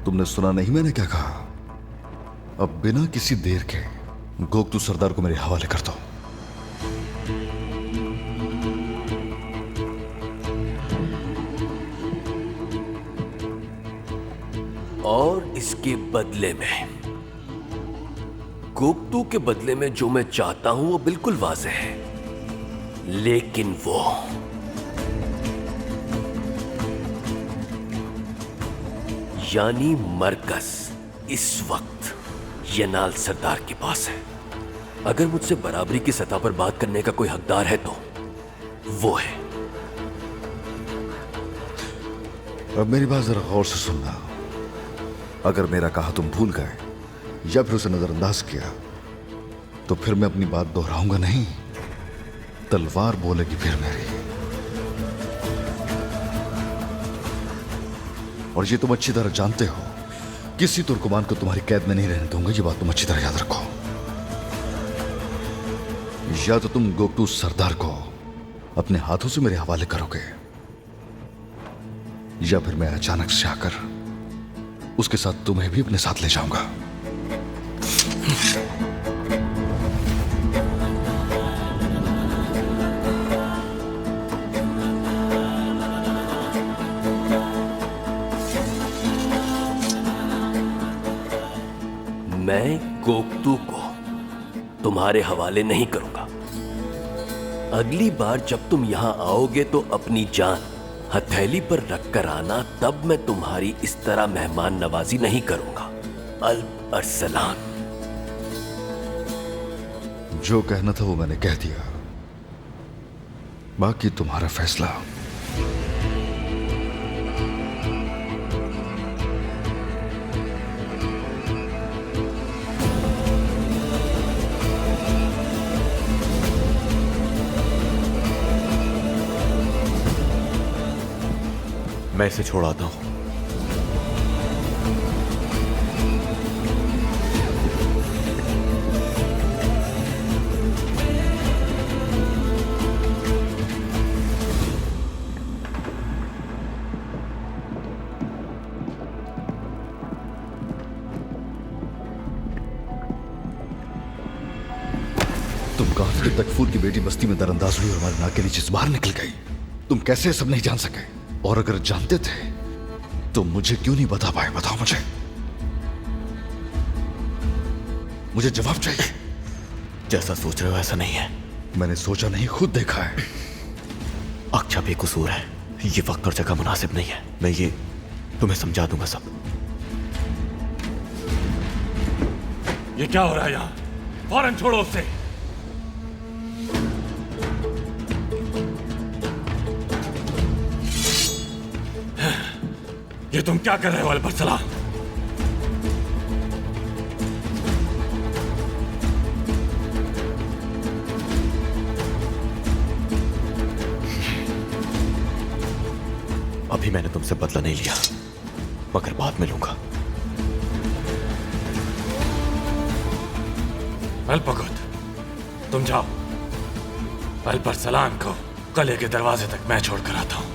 तुमने सुना नहीं मैंने क्या कहा? अब बिना किसी देर के गोकतू सरदार को मेरे हवाले कर दो। और इसके बदले में, गोकतू के बदले में जो मैं चाहता हूं वो बिल्कुल वाज़ेह है, लेकिन वो यानी मरकज इस वक्त यनाल सरदार के पास है। अगर मुझसे बराबरी की सतह पर बात करने का कोई हकदार है तो वो है। अब मेरी बात जरा गौर से सुनना। अगर मेरा कहा तुम भूल गए या फिर उसे नजरअंदाज किया तो फिर मैं अपनी बात दोहराऊंगा नहीं, तलवार बोलेगी फिर मेरी। और ये तुम अच्छी तरह जानते हो, किसी तुर्कमान को तुम्हारी कैद में नहीं रहने दूंगा। ये बात तुम अच्छी तरह याद रखो। या तो तुम गोकतू सरदार को अपने हाथों से मेरे हवाले करोगे, या फिर मैं अचानक से आकर उसके साथ तुम्हें भी अपने साथ ले जाऊंगा। मैं गोकतू को तुम्हारे हवाले नहीं करूंगा। अगली बार जब तुम यहां आओगे तो अपनी जान हथेली पर रखकर आना, तब मैं तुम्हारी इस तरह मेहमान नवाजी नहीं करूंगा। अल्प अरसलान। जो कहना था वो मैंने कह दिया, बाकी तुम्हारा फैसला। मैं इसे छोड़ आता हूं। तुम काफिर तकफूर की बेटी बस्ती में दरअंदाज हुई और हमारे नाक के नीचे से बाहर निकल गई। तुम कैसे ये सब नहीं जान सके? और अगर जानते थे तो मुझे क्यों नहीं बता पाए? बताओ मुझे जवाब चाहिए। जैसा सोच रहे हो ऐसा नहीं है। मैंने सोचा नहीं, खुद देखा है। अक्षा बेकसूर है। ये वक्त और जगह मुनासिब नहीं है। मैं ये तुम्हें समझा दूंगा सब। ये क्या हो रहा है यहाँ? फौरन छोड़ो उसे। ये तुम क्या कर रहे हो अल्परसलान? अभी मैंने तुमसे बदला नहीं लिया, मगर बाद में लूंगा। अल्पगुत, तुम जाओ। अल्परसलान को किले के दरवाजे तक मैं छोड़कर आता हूं।